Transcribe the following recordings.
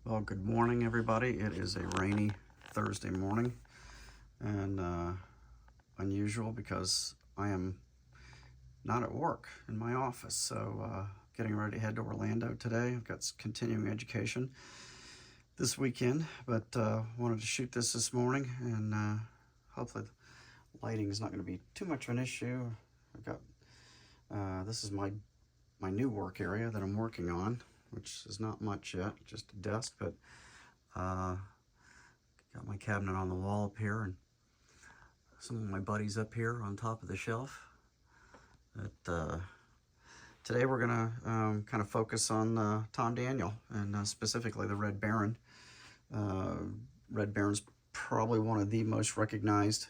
Well, good morning, everybody. It is a rainy Thursday morning, and unusual because I am not at work in my office. So, getting ready to head to Orlando today. I've got continuing education this weekend, but wanted to shoot this morning, and hopefully the lighting is not going to be too much of an issue. I've got this is my new work area that I'm working on, which is not much yet, just a desk, but got my cabinet on the wall up here and some of my buddies up here on top of the shelf. But today we're gonna kind of focus on Tom Daniel and specifically the Red Baron. Red Baron's probably one of the most recognized,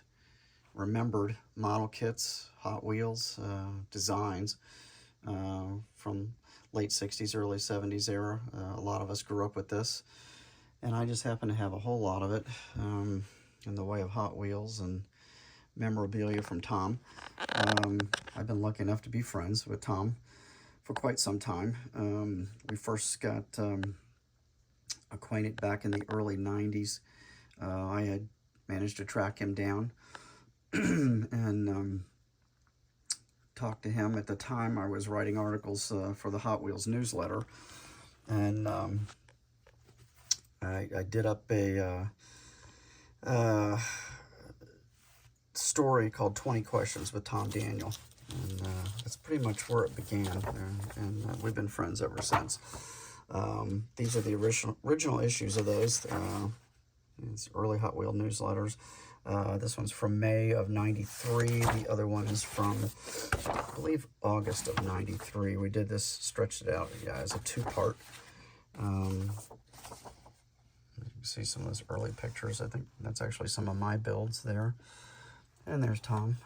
remembered model kits, Hot Wheels designs from late 60s, early 70s era. A lot of us grew up with this, and I just happen to have a whole lot of it in the way of Hot Wheels and memorabilia from Tom. I've been lucky enough to be friends with Tom for quite some time. We first got acquainted back in the early 90s. I had managed to track him down and talked to him. At the time, I was writing articles for the Hot Wheels newsletter, and I did up a story called 20 Questions with Tom Daniel, and that's pretty much where it began, and we've been friends ever since. These are the original issues of those. It's early Hot Wheel newsletters. This one's from May of 93. The other one is from, I believe, August of 93. We did this, stretched it out, as a two-part. You can see some of those early pictures. I think that's actually some of my builds there. And there's Tom,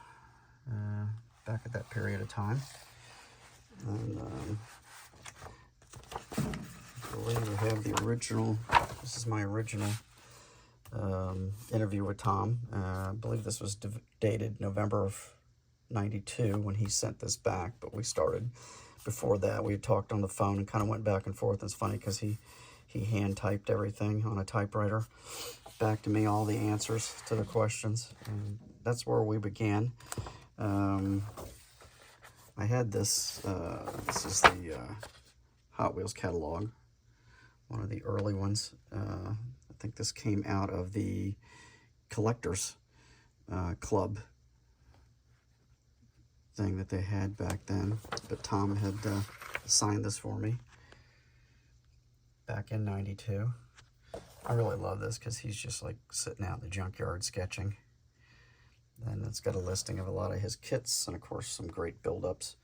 back at that period of time. And I believe we have the original, this is my original interview with Tom. I believe this was dated November of 92 when he sent this back, but we started before that. We had talked on the phone and kind of went back and forth. It's funny because he hand typed everything on a typewriter back to me, all the answers to the questions, and that's where we began. I had this, this is the Hot Wheels catalog, one of the early ones. I think this came out of the collectors club thing that they had back then, but Tom had signed this for me back in 92. I really love this because he's just like sitting out in the junkyard sketching. And it's got a listing of a lot of his kits and, of course, some great build-ups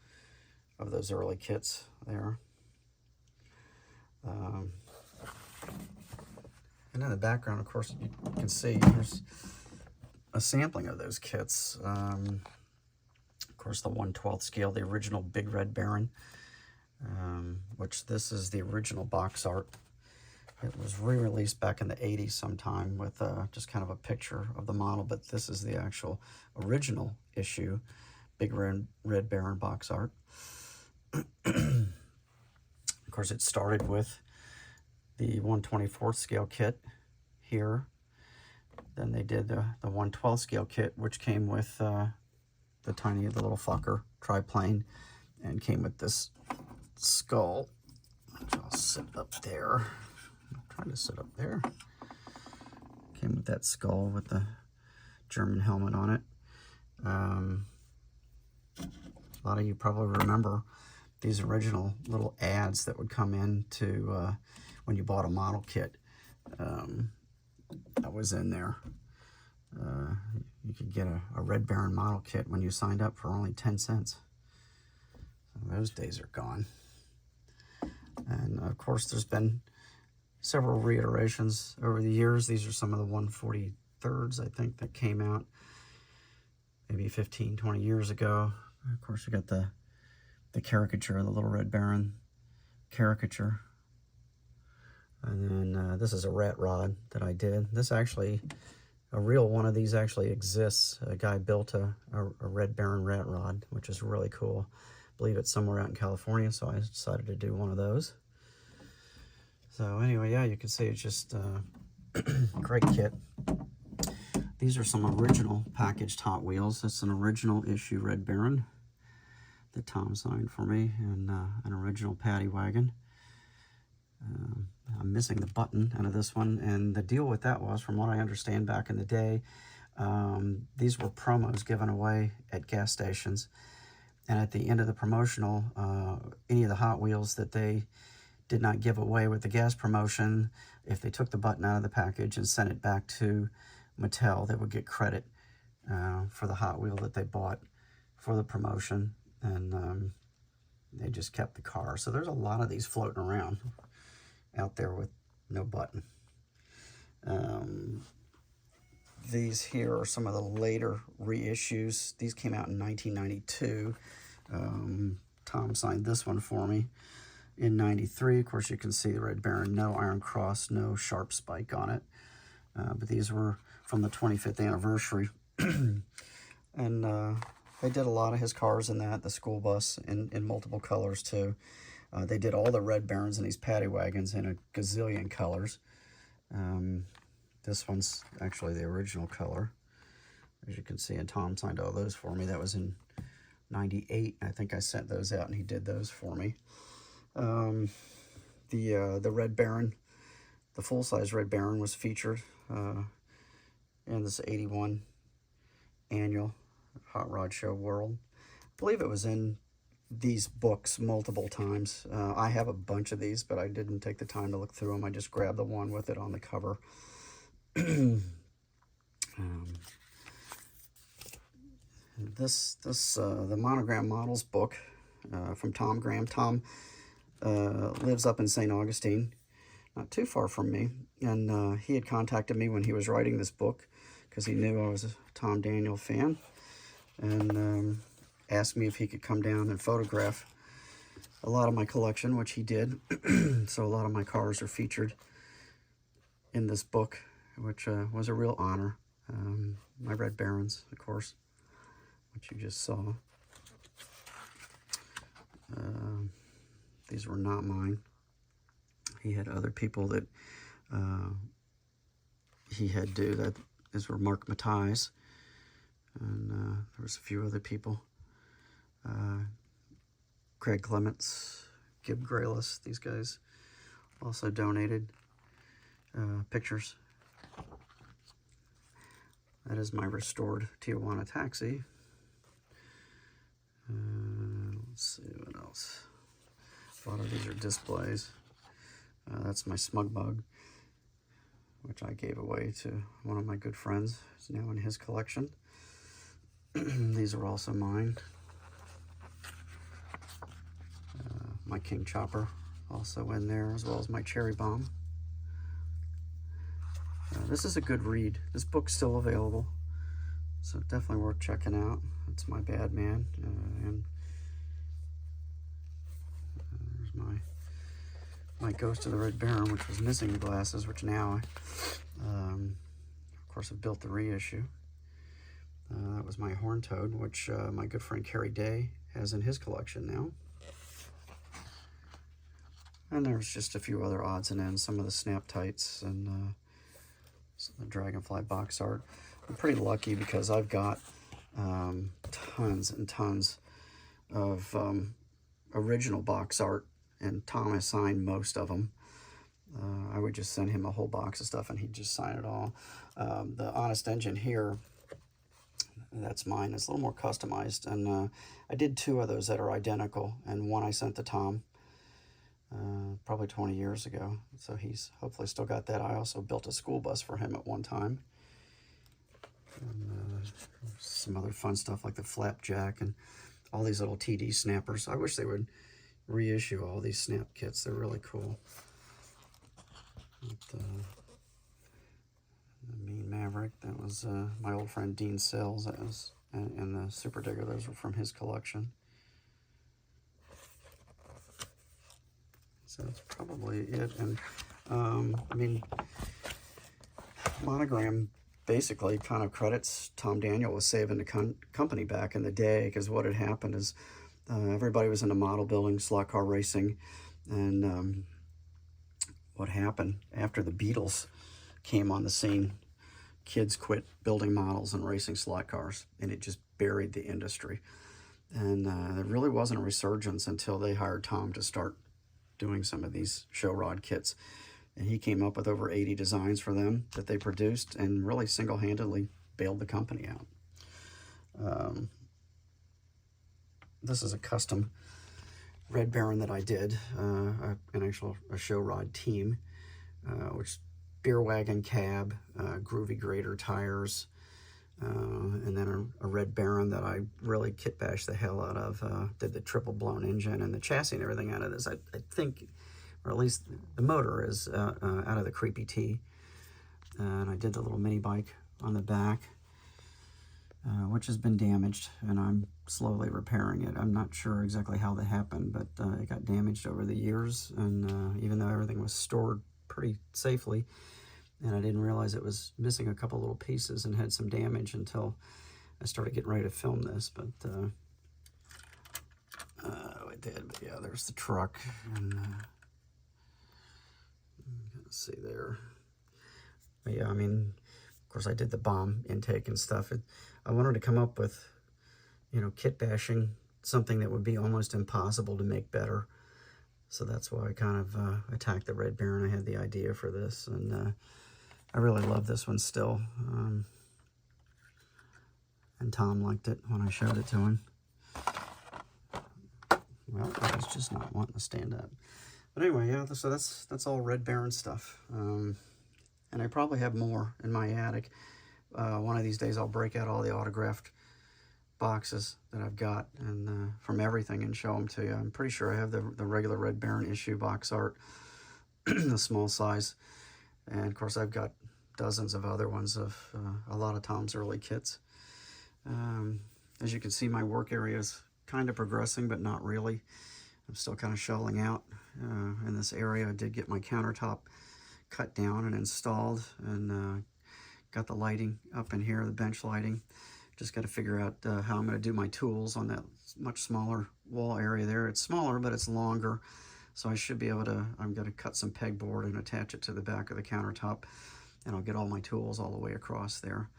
of those early kits there. And in the background, of course, you can see here's a sampling of those kits. Of course, the 1/12 scale, the original Big Red Baron, which this is the original box art. It was re-released back in the 80s sometime with just kind of a picture of the model, but this is the actual original issue, Big Red Baron box art. Of course, it started with the 1/24 scale kit here. Then they did the 1/12 scale kit, which came with the little fucker triplane, and came with this skull, which I'll sit up there. I'm trying to sit up there. Came with that skull with the German helmet on it. A lot of you probably remember these original little ads that would come in to when you bought a model kit. That was in there. You could get a Red Baron model kit when you signed up for only 10 cents. So those days are gone. And of course, there's been several reiterations over the years. These are some of the 143rds, I think, that came out maybe 15, 20 years ago. Of course, we got the caricature, the Little Red Baron caricature. And then this is a rat rod that I did. This actually, a real one of these actually exists. A guy built a Red Baron rat rod, which is really cool. I believe it's somewhere out in California, so I decided to do one of those. So anyway, yeah, you can see it's just great kit. These are some original packaged Hot Wheels. It's an original issue Red Baron that Tom signed for me, and an original paddy wagon. I'm missing the button out of this one, and the deal with that was, from what I understand back in the day, these were promos given away at gas stations, and at the end of the promotional, any of the Hot Wheels that they did not give away with the gas promotion, if they took the button out of the package and sent it back to Mattel, they would get credit for the Hot Wheel that they bought for the promotion, and they just kept the car. So there's a lot of these floating around out there with no button. These here are some of the later reissues. These came out in 1992. Tom signed this one for me in 93. Of course, you can see the Red Baron, no Iron Cross, no sharp spike on it. But these were from the 25th anniversary. And they did a lot of his cars in that, the school bus in multiple colors too. They did all the Red Barons and these paddy wagons in a gazillion colors. This one's actually the original color. As you can see, and Tom signed all those for me. That was in 98. I think I sent those out and he did those for me. The Red Baron, the full-size Red Baron was featured in this 81 annual Hot Rod Show World. I believe it was in these books multiple times. I have a bunch of these, but I didn't take the time to look through them. I just grabbed the one with it on the cover. The Monogram Models book from Tom Graham. Tom lives up in St. Augustine, not too far from me, and he had contacted me when he was writing this book because he knew I was a Tom Daniel fan, and asked me if he could come down and photograph a lot of my collection, which he did. So a lot of my cars are featured in this book, which was a real honor. My Red Barons, of course, which you just saw. These were not mine. He had other people that he had do that. These were Mark Matthi's, and there was a few other people. Craig Clements, Gib Graylis, these guys also donated pictures. That is my restored Tijuana taxi. Let's see what else. A lot of these are displays. That's my Smug Bug, which I gave away to one of my good friends. It's now in his collection. These are also mine. My King Chopper also in there, as well as my Cherry Bomb. This is a good read. This book's still available, so definitely worth checking out. It's My Bad Man, and there's my Ghost of the Red Baron, which was missing the glasses, which now of course, I've built the reissue. That was my Horn Toad, which my good friend Kerry Day has in his collection now. And there's just a few other odds and ends, some of the Snap Tights and some of the Dragonfly box art. I'm pretty lucky because I've got tons and tons of original box art, and Tom has signed most of them. I would just send him a whole box of stuff and he'd just sign it all. The Honest Engine here, that's mine. It's a little more customized, and I did two of those that are identical, and one I sent to Tom probably 20 years ago, so he's hopefully still got that. I also built a school bus for him at one time, and some other fun stuff like the Flapjack and all these little TD snappers. I wish they would reissue all these snap kits. They're really cool. But, the Mean Maverick, that was my old friend Dean Sells. That was, and the Super Digger, those were from his collection. So that's probably it. And I mean, Monogram basically kind of credits Tom Daniel with saving the company back in the day, because what had happened is everybody was into model building, slot car racing, and what happened after the Beatles came on the scene. Kids quit building models and racing slot cars, and it just buried the industry. And there really wasn't a resurgence until they hired Tom to start doing some of these show rod kits. And he came up with over 80 designs for them that they produced, and really single-handedly bailed the company out. This is a custom Red Baron that I did, a show rod team, which beer wagon cab, groovy grader tires, and then a Red Baron that I really kit bashed the hell out of. Did the triple blown engine and the chassis and everything out of this. I think, or at least the motor is out of the Creepy T. And I did the little mini bike on the back, which has been damaged, and I'm slowly repairing it. I'm not sure exactly how that happened, but it got damaged over the years, and even though everything was stored pretty safely, and I didn't realize it was missing a couple little pieces and had some damage until I started getting ready to film this, but I did. But yeah, there's the truck, and let's see there. But yeah, I mean, of course I did the bomb intake and stuff. I wanted to come up with, kit bashing, something that would be almost impossible to make better. So that's why I kind of attacked the Red Baron. I had the idea for this, and I really love this one still. And Tom liked it when I showed it to him. Well, I was just not wanting to stand up. But anyway, yeah, so that's all Red Baron stuff. And I probably have more in my attic. One of these days I'll break out all the autographed boxes that I've got, and from everything, and show them to you. I'm pretty sure I have the regular Red Baron issue box art, the small size. And of course I've got dozens of other ones of a lot of Tom's early kits. As you can see, my work area is kind of progressing, but not really. I'm still kind of shoveling out in this area. I did get my countertop cut down and installed, and got the lighting up in here, the bench lighting. Just got to figure out how I'm going to do my tools on that much smaller wall area there. It's smaller, but it's longer, so I should be able to, I'm going to cut some pegboard and attach it to the back of the countertop, and I'll get all my tools all the way across there.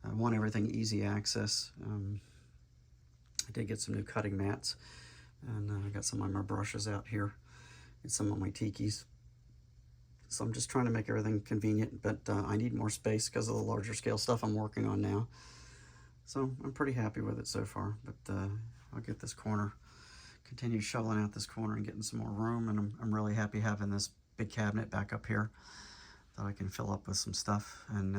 I want everything easy access. I did get some new cutting mats, and I got some of my brushes out here, and some of my tikis. So I'm just trying to make everything convenient, but I need more space because of the larger scale stuff I'm working on now. So I'm pretty happy with it so far, but I'll get this corner, continue shoveling out this corner and getting some more room, and I'm really happy having this big cabinet back up here that I can fill up with some stuff, and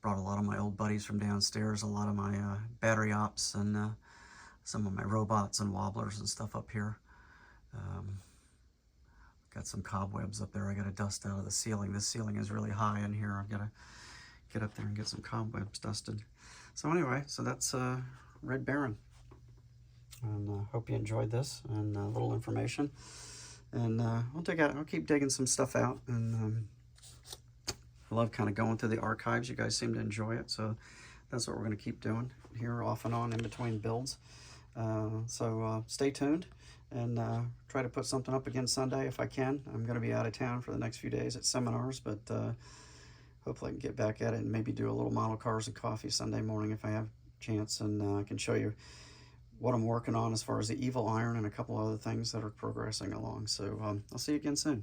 brought a lot of my old buddies from downstairs, a lot of my battery ops, and some of my robots and wobblers and stuff up here. Got some cobwebs up there I got to dust out of the ceiling. This ceiling is really high in here. I've got to get up there and get some cobwebs dusted. So anyway, so that's Red Baron. And hope you enjoyed this and a little information. And I'll keep digging some stuff out. And I love kind of going through the archives. You guys seem to enjoy it. So that's what we're going to keep doing here off and on in between builds. So stay tuned. And try to put something up again Sunday if I can. I'm going to be out of town for the next few days at seminars, but hopefully I can get back at it and maybe do a little model cars and coffee Sunday morning if I have a chance, and I can show you what I'm working on as far as the Evil Iron and a couple other things that are progressing along. So I'll see you again soon.